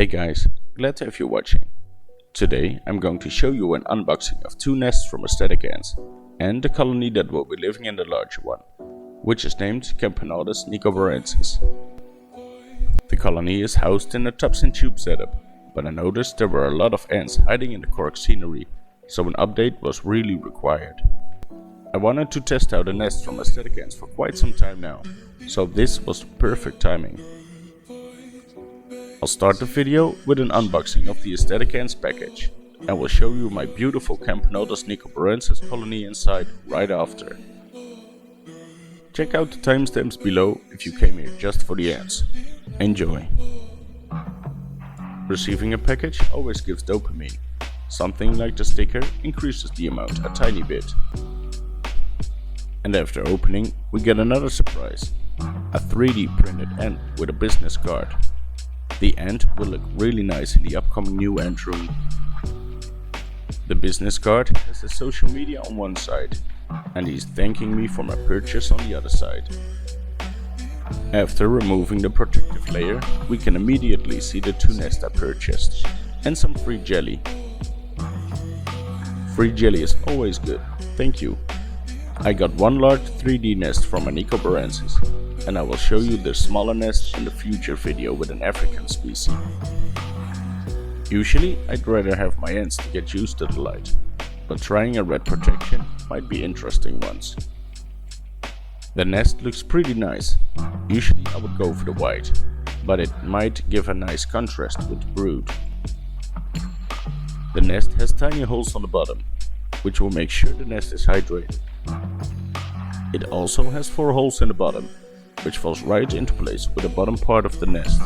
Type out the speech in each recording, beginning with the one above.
Hey guys, glad to have you watching. Today I'm going to show you an unboxing of two nests from Esthetic Ants and the colony that will be living in the larger one, which is named Camponotus Nicobarensis. The colony is housed in a tubs and tube setup, but I noticed there were a lot of ants hiding in the cork scenery, so an update was really required. I wanted to test out a nest from Esthetic Ants for quite some time now, so this was perfect timing. I'll start the video with an unboxing of the Esthetic Ants package, and will show you my beautiful Camponotus Nicobarensis colony inside right after. Check out the timestamps below if you came here just for the ants. Enjoy! Receiving a package always gives dopamine. Something like the sticker increases the amount a tiny bit. And after opening, we get another surprise. A 3D printed ant with a business card. The ant will look really nice in the upcoming new ant room. The business card has the social media on one side, and he's thanking me for my purchase on the other side. After removing the protective layer, we can immediately see the two nests I purchased, and some free jelly. Free jelly is always good, thank you. I got one large 3D nest from a Nicobarensis, and I will show you the smaller nest in the future video with an African species. Usually I'd rather have my ants to get used to the light, but trying a red protection might be interesting once. The nest looks pretty nice. Usually I would go for the white, but it might give a nice contrast with the brood. The nest has tiny holes on the bottom, which will make sure the nest is hydrated. It also has 4 holes in the bottom, which falls right into place with the bottom part of the nest.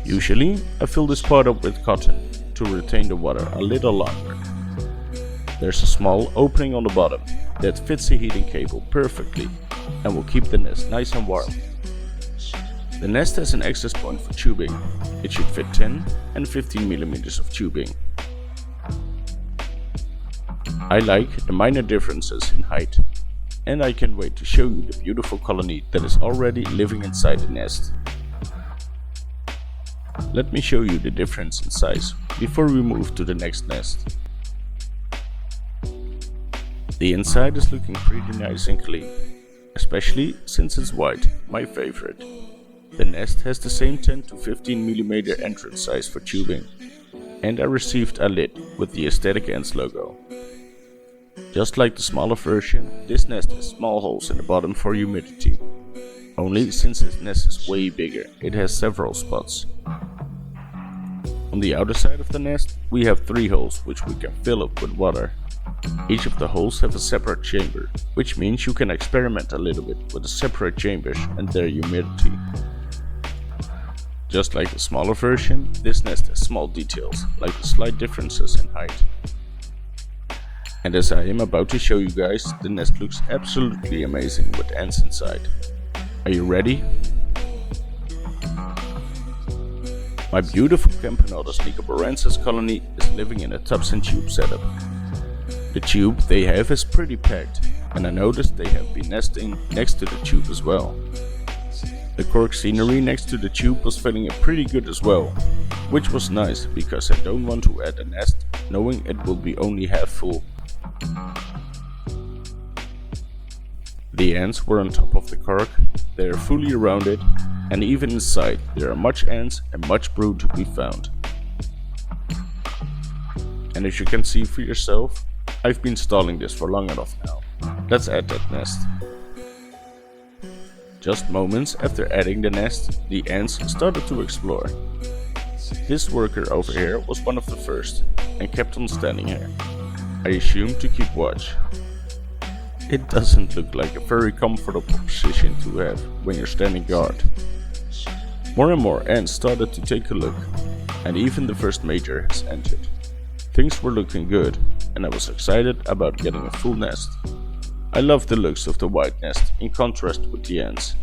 Usually I fill this part up with cotton to retain the water a little longer. There's a small opening on the bottom that fits the heating cable perfectly and will keep the nest nice and warm. The nest has an access point for tubing. It should fit 10 and 15 mm of tubing. I like the minor differences in height, and I can't wait to show you the beautiful colony that is already living inside the nest. Let me show you the difference in size before we move to the next nest. The inside is looking pretty nice and clean, especially since it's white, my favorite. The nest has the same 10 to 15 mm entrance size for tubing, and I received a lid with the Esthetic Ants logo. Just like the smaller version, this nest has small holes in the bottom for humidity. Only since this nest is way bigger, it has several spots. On the outer side of the nest, we have 3 holes which we can fill up with water. Each of the holes have a separate chamber, which means you can experiment a little bit with the separate chambers and their humidity. Just like the smaller version, this nest has small details, like the slight differences in height. And as I am about to show you guys, the nest looks absolutely amazing with ants inside. Are you ready? My beautiful Camponotus Nicobarensis colony is living in a tubs and tube setup. The tube they have is pretty packed, and I noticed they have been nesting next to the tube as well. The cork scenery next to the tube was filling up pretty good as well, which was nice because I don't want to add a nest knowing it will be only half full. The ants were on top of the cork, they are fully around it, and even inside there are much ants and much brood to be found. And as you can see for yourself, I've been stalling this for long enough now. Let's add that nest. Just moments after adding the nest, the ants started to explore. This worker over here was one of the first, and kept on standing here. I assume to keep watch. It doesn't look like a very comfortable position to have when you're standing guard. More and more ants started to take a look, and even the first major has entered. Things were looking good, and I was excited about getting a full nest. I love the looks of the white nest in contrast with the ants.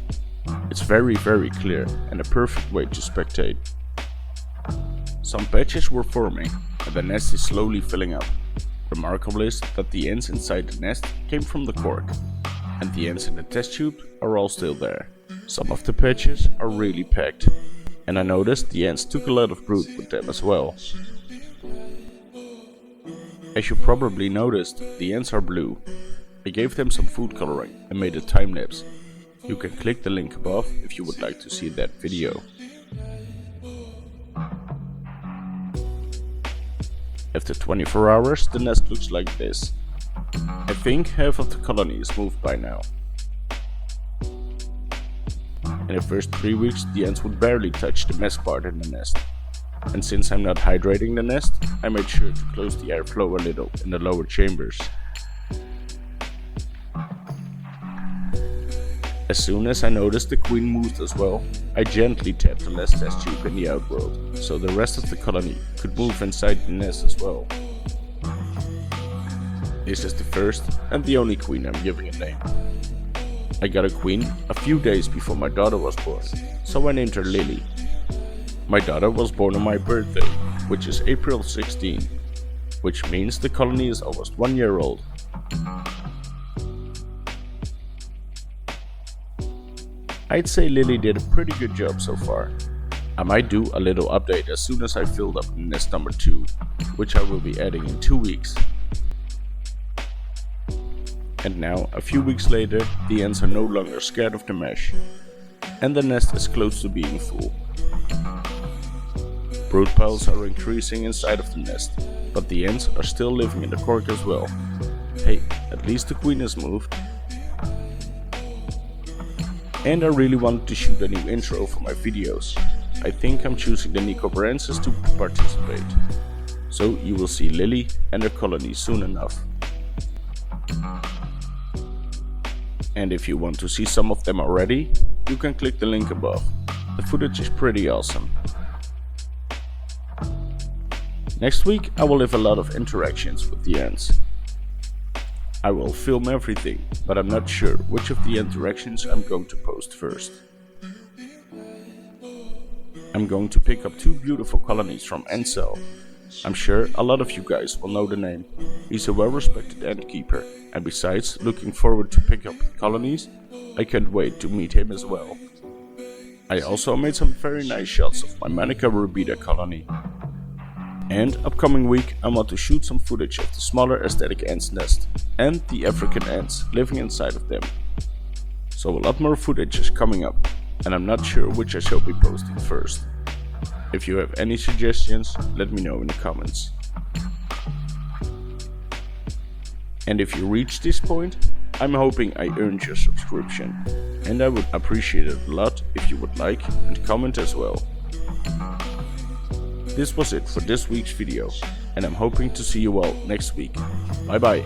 It's very clear and a perfect way to spectate. Some patches were forming, and the nest is slowly filling up. Remarkable is that the ants inside the nest came from the cork, and the ants in the test tube are all still there. Some of the patches are really packed, and I noticed the ants took a lot of brood with them as well. As you probably noticed, the ants are blue. I gave them some food coloring and made a time lapse. You can click the link above if you would like to see that video. After 24 hours, the nest looks like this. I think half of the colony is moved by now. In the first 3 weeks, the ants would barely touch the mess part in the nest. And since I'm not hydrating the nest, I made sure to close the airflow a little in the lower chambers. As soon as I noticed the queen moved as well, I gently tapped the last test tube in the outworld, so the rest of the colony could move inside the nest as well. This is the first and the only queen I'm giving a name. I got a queen a few days before my daughter was born, so I named her Lilly. My daughter was born on my birthday, which is April 16, which means the colony is almost 1 year old. I'd say Lilly did a pretty good job so far. I might do a little update as soon as I filled up nest number 2, which I will be adding in 2 weeks. And now, a few weeks later, the ants are no longer scared of the mesh, and the nest is close to being full. Brood piles are increasing inside of the nest, but the ants are still living in the cork as well. Hey, at least the queen is moved. And I really wanted to shoot a new intro for my videos. I think I'm choosing the Nicobarensis to participate. So you will see Lilly and her colony soon enough. And if you want to see some of them already, you can click the link above. The footage is pretty awesome. Next week I will have a lot of interactions with the ants. I will film everything, but I'm not sure which of the interactions I'm going to post first. I'm going to pick up 2 beautiful colonies from Antcell. I'm sure a lot of you guys will know the name. He's a well-respected ant keeper, and besides looking forward to pick up colonies, I can't wait to meet him as well. I also made some very nice shots of my Manica rubida colony. And upcoming week I want to shoot some footage of the smaller Aesthetic Ants nest and the African ants living inside of them. So a lot more footage is coming up, and I'm not sure which I shall be posting first. If you have any suggestions, let me know in the comments. And if you reach this point, I'm hoping I earned your subscription, and I would appreciate it a lot if you would like and comment as well. This was it for this week's video, and I'm hoping to see you all next week. Bye bye.